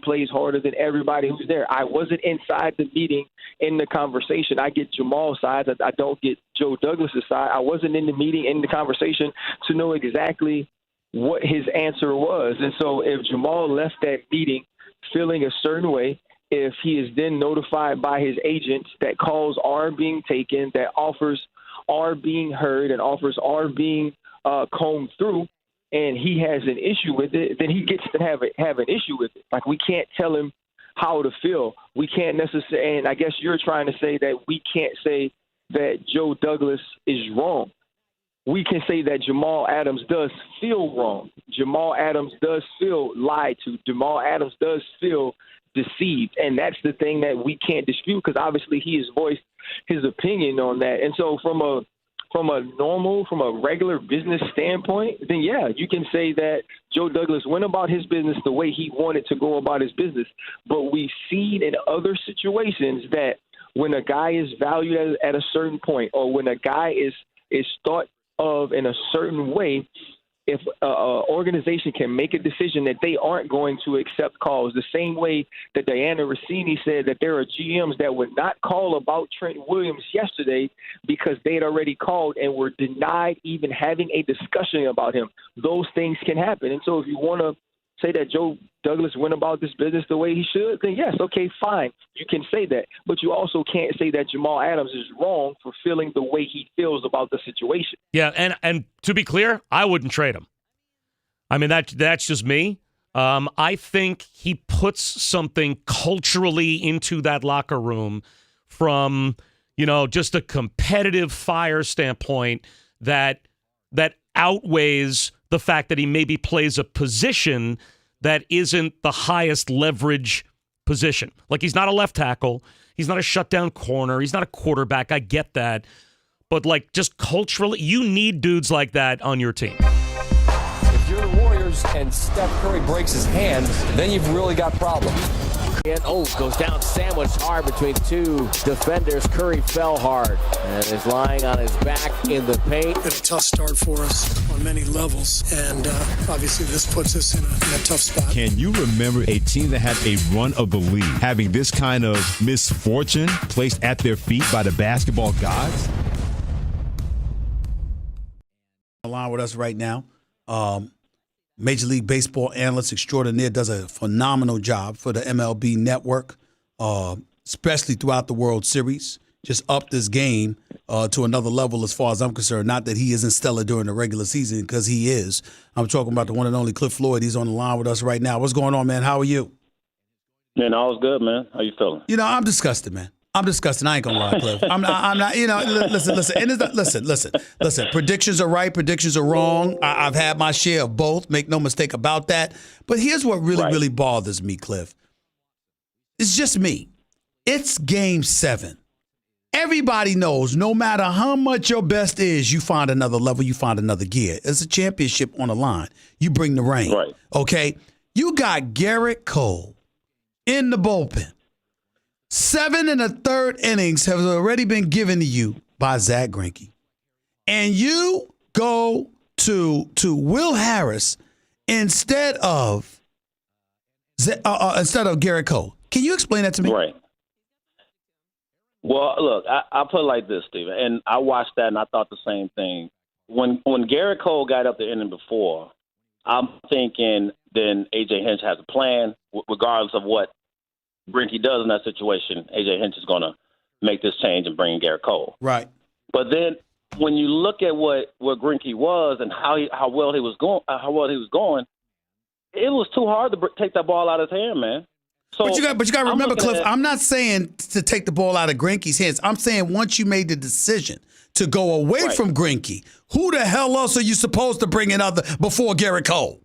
plays harder than everybody who's there. I wasn't inside the meeting in the conversation. I get Jamal's side. I don't get Joe Douglas's side. I wasn't in the meeting, in the conversation to know exactly what his answer was. And so if Jamal left that meeting feeling a certain way, if he is then notified by his agents that calls are being taken, that offers are being heard, and offers are being combed through, and he has an issue with it, then he gets to have an issue with it. Like, we can't tell him how to feel. We can't necessarily, and I guess you're trying to say that we can't say that Joe Douglas is wrong. We can say that Jamal Adams does feel wrong. Jamal Adams does feel lied to. Jamal Adams does feel deceived. And that's the thing that we can't dispute, because obviously he has voiced his opinion on that. And so from a regular business standpoint, then yeah, you can say that Joe Douglas went about his business the way he wanted to go about his business. But we've seen in other situations that when a guy is valued at a certain point, or when a guy is thought of in a certain way, if an organization can make a decision that they aren't going to accept calls, the same way that Diana Rossini said that there are GMs that would not call about Trent Williams yesterday because they had already called and were denied even having a discussion about him. Those things can happen. And so if you want to say that Joe Douglas went about this business the way he should, then yes, okay, fine. You can say that. But you also can't say that Jamal Adams is wrong for feeling the way he feels about the situation. Yeah, and to be clear, I wouldn't trade him. I mean, that's just me. I think he puts something culturally into that locker room from, just a competitive fire standpoint that outweighs the fact that he maybe plays a position that isn't the highest leverage position. Like, he's not a left tackle. He's not a shutdown corner. He's not a quarterback. I get that. But, like, just culturally, you need dudes like that on your team. If you're the Warriors and Steph Curry breaks his hand, then you've really got problems. And goes down sandwiched hard between two defenders. Curry fell hard and is lying on his back in the paint. Been a tough start for us on many levels, and obviously this puts us in a tough spot. Can you remember a team that had a run of the league having this kind of misfortune placed at their feet by the basketball gods? Along with us right now, Major League Baseball analyst extraordinaire, does a phenomenal job for the MLB Network, especially throughout the World Series. Just upped this game to another level as far as I'm concerned. Not that he isn't stellar during the regular season, because he is. I'm talking about the one and only Cliff Floyd. He's on the line with us right now. What's going on, man? How are you? Man, all's good, man. How you feeling? I'm disgusted, man. I'm disgusted. I ain't gonna lie, Cliff. I'm not. Listen. Predictions are right. Predictions are wrong. I've had my share of both. Make no mistake about that. But here's what really bothers me, Cliff. It's just me. It's Game 7. Everybody knows no matter how much your best is, you find another level, you find another gear. It's a championship on the line. You bring the rain. Right. Okay? You got Garrett Cole in the bullpen. 7 1/3 innings have already been given to you by Zach Greinke. And you go to Will Harris instead of Garrett Cole. Can you explain that to me? Right. Well, look, I'll put it like this, Steve, and I watched that and I thought the same thing. When Garrett Cole got up the inning before, I'm thinking then A.J. Hinch has a plan, regardless of what Greinke does in that situation. A.J. Hinch is going to make this change and bring in Garrett Cole. Right. But then when you look at what Greinke was and how well he was going, it was too hard to take that ball out of his hand, man. So, but you got to remember, Cliff, I'm not saying to take the ball out of Greinke's hands. I'm saying once you made the decision to go away from Greinke, who the hell else are you supposed to bring in before Garrett Cole?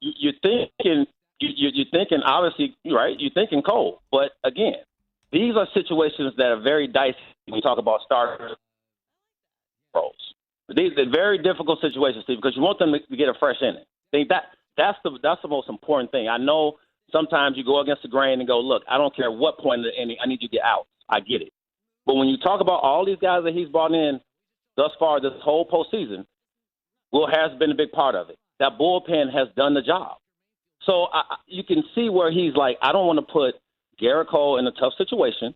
You're thinking, obviously, right? You're thinking Cole. But again, these are situations that are very dicey when you talk about starters roles. These are very difficult situations, Steve, because you want them to get a fresh inning. That's the most important thing. I know sometimes you go against the grain and go, look, I don't care what point of the inning, I need you to get out. I get it. But when you talk about all these guys that he's brought in thus far this whole postseason, Will Harris has been a big part of it. That bullpen has done the job. So you can see where he's like, I don't want to put Garrett Cole in a tough situation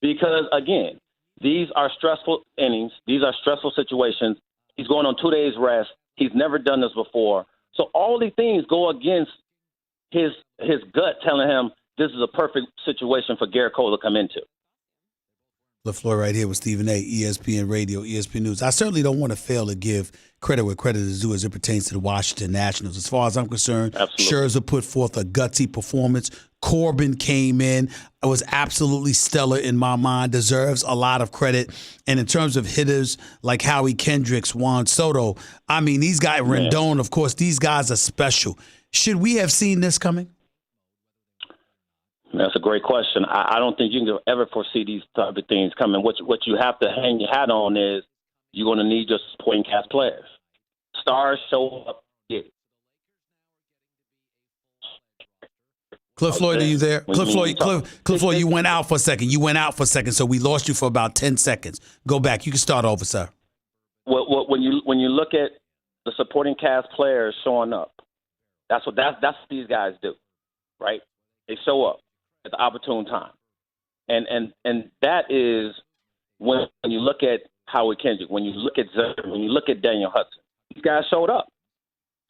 because, again, these are stressful innings. These are stressful situations. He's going on 2 days rest. He's never done this before. So all these things go against his gut telling him this is a perfect situation for Garrett Cole to come into. LaFleur right here with Stephen A., ESPN Radio, ESPN News. I certainly don't want to fail to give credit where credit is due as it pertains to the Washington Nationals. As far as I'm concerned, Scherzer put forth a gutsy performance. Corbin came in, was absolutely stellar in my mind, deserves a lot of credit. And in terms of hitters like Howie Kendricks, Juan Soto, I mean, these guys, Rendon, of course, these guys are special. Should we have seen this coming? That's a great question. I don't think you can ever foresee these type of things coming. What you have to hang your hat on is you're going to need your supporting cast players. Stars show up. Yeah. Cliff Floyd, are you there? Cliff Floyd, you went out for a second. So we lost you for about 10 seconds. Go back. You can start over, sir. When you look at the supporting cast players showing up, that's what these guys do, right? They show up at the opportune time, and that is when you look at Howard Kendrick, when you look at Zerrin, when you look at Daniel Hudson, these guys showed up.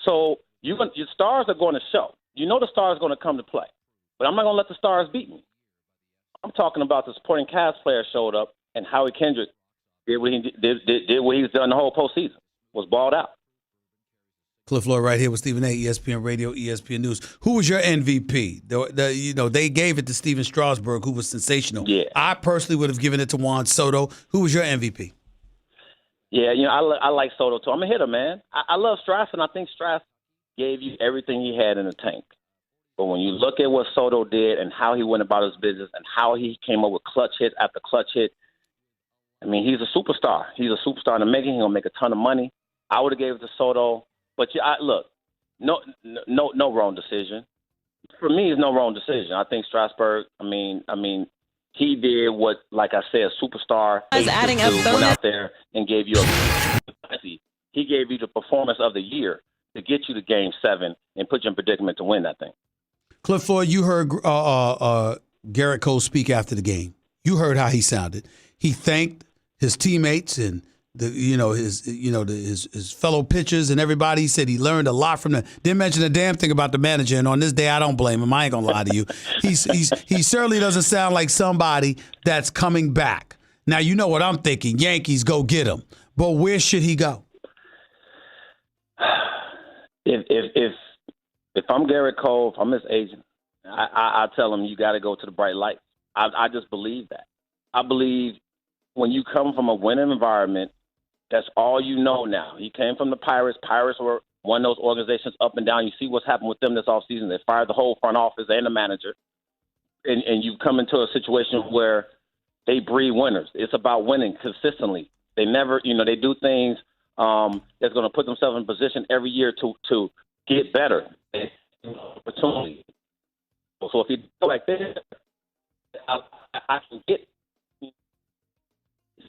So your stars are going to show. You know the stars are going to come to play, but I'm not going to let the stars beat me. I'm talking about the supporting cast players showed up, and Howard Kendrick did what he's done the whole postseason, was balled out. Cliff Lloyd right here with Stephen A., ESPN Radio, ESPN News. Who was your MVP? They gave it to Steven Strasburg, who was sensational. Yeah. I personally would have given it to Juan Soto. Who was your MVP? Yeah, I like Soto too. I'm a hitter, man. I love Strass, and I think Strass gave you everything he had in the tank. But when you look at what Soto did and how he went about his business and how he came up with clutch hit after clutch hit, I mean, he's a superstar. He's a superstar in the making. He's gonna make a ton of money. I would have gave it to Soto. But look, no wrong decision. For me, it's no wrong decision. I think Strasburg. I mean, he did what, like I said, a superstar went out there and gave you he gave you the performance of the year to get you to Game 7 and put you in predicament to win that thing. Cliff Floyd, you heard Garrett Cole speak after the game. You heard how he sounded. He thanked his teammates and his fellow pitchers and everybody. He said he learned a lot from them. Didn't mention a damn thing about the manager. And on this day, I don't blame him. I ain't gonna lie to you. He certainly doesn't sound like somebody that's coming back. Now you know what I'm thinking. Yankees, go get him. But where should he go? If I'm Garrett Cole, if I'm his agent, I tell him you got to go to the bright light. I just believe that. I believe when you come from a winning environment, that's all you know now. He came from the Pirates. Pirates were one of those organizations up and down. You see what's happened with them this offseason. They fired the whole front office and the manager. And you come into a situation where they breed winners. It's about winning consistently. They never, they do things that's going to put themselves in position every year to get better. Opportunity. So if you go like this, I can get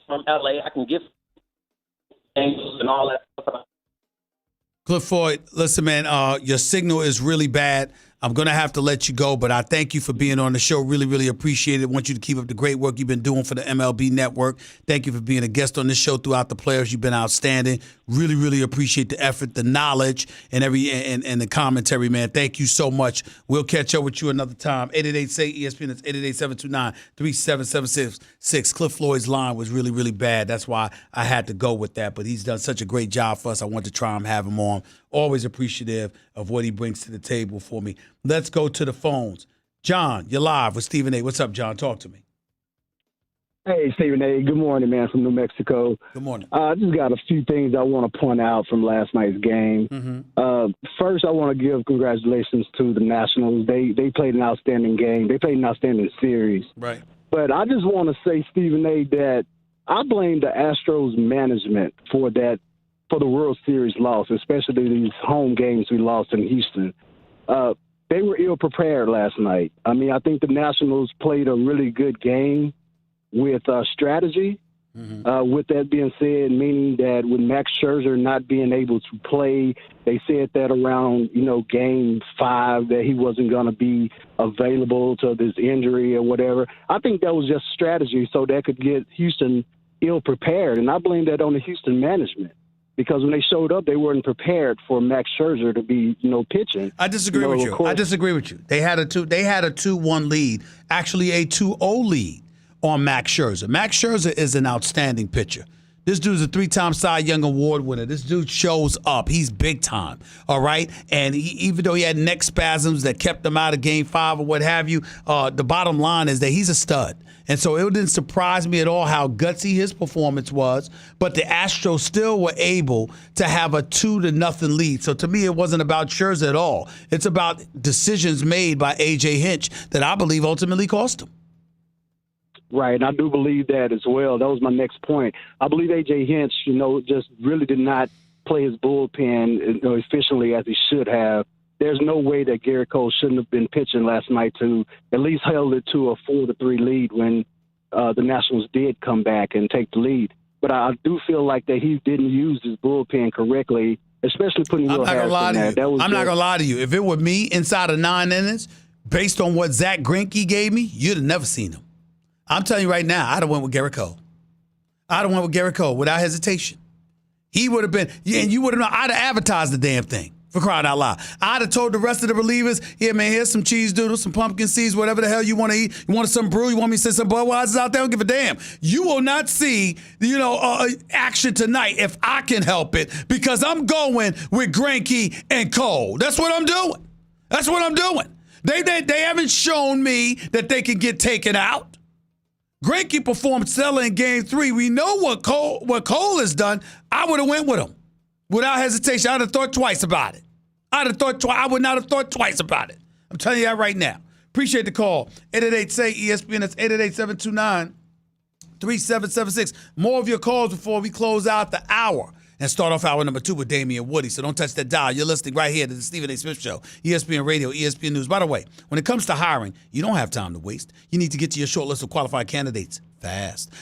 from LA. I can get angles and all that stuff. Cliff Floyd, listen, man, your signal is really bad. I'm going to have to let you go, but I thank you for being on the show. Really, really appreciate it. Want you to keep up the great work you've been doing for the MLB Network. Thank you for being a guest on this show throughout the playoffs. You've been outstanding. Really, really appreciate the effort, the knowledge, and the commentary, man. Thank you so much. We'll catch up with you another time. 888-SAY-ESPN. That's 888-729-3776. Cliff Floyd's line was really, really bad. That's why I had to go with that, but he's done such a great job for us. I want to try and have him on. Always appreciative of what he brings to the table for me. Let's go to the phones. John, you're live with Stephen A. What's up, John? Talk to me. Hey, Stephen A. Good morning, man, from New Mexico. Good morning. I just got a few things I want to point out from last night's game. Mm-hmm. First, I want to give congratulations to the Nationals. They played an outstanding game. They played an outstanding series. Right. But I just want to say, Stephen A., that I blame the Astros management for the World Series loss, especially these home games we lost in Houston. They were ill-prepared last night. I mean, I think the Nationals played a really good game with strategy, With that being said, meaning that with Max Scherzer not being able to play, they said that around, game 5 that he wasn't going to be available to this injury or whatever. I think that was just strategy so that could get Houston ill-prepared, and I blame that on the Houston management. Because when they showed up, they weren't prepared for Max Scherzer to be, pitching. I disagree with you. I disagree with you. They had a 2-1 lead, actually a 2-0 lead on Max Scherzer. Max Scherzer is an outstanding pitcher. This dude's a 3-time Cy Young Award winner. This dude shows up. He's big time, all right? And even though he had neck spasms that kept him out of Game 5 or what have you, the bottom line is that he's a stud. And so it didn't surprise me at all how gutsy his performance was, but the Astros still were able to have a 2-0 lead. So to me, it wasn't about Scherzer at all. It's about decisions made by A.J. Hinch that I believe ultimately cost him. Right, and I do believe that as well. That was my next point. I believe A.J. Hinch, just really did not play his bullpen efficiently as he should have. There's no way that Garrett Cole shouldn't have been pitching last night to at least held it to a 4-3 lead when the Nationals did come back and take the lead. But I do feel like that he didn't use his bullpen correctly, especially putting Will Harris in there. I'm not going to lie to you. If it were me inside of 9 innings, based on what Zach Greinke gave me, you'd have never seen him. I'm telling you right now, I'd have went with Garrett Cole. I'd have went with Garrett Cole without hesitation. He would have been, and you would have known, I'd have advertised the damn thing, for crying out loud. I'd have told the rest of the relievers, yeah, man, here's some cheese doodles, some pumpkin seeds, whatever the hell you want to eat. You want some brew? You want me to send some Budweisers out there? I don't give a damn. You will not see, action tonight if I can help it because I'm going with Greinke and Cole. That's what I'm doing. That's what I'm doing. They haven't shown me that they can get taken out. Greinke performed stellar in Game 3. We know what Cole has done. I would have went with him without hesitation. I'd have thought twice about it. I would not have thought twice about it. I'm telling you that right now. Appreciate the call. 888-SAY-ESPN. That's 888-729-3776. More of your calls before we close out the hour and start off hour number 2 with Damian Woody. So don't touch that dial. You're listening right here to the Stephen A. Smith Show, ESPN Radio, ESPN News. By the way, when it comes to hiring, you don't have time to waste. You need to get to your short list of qualified candidates fast.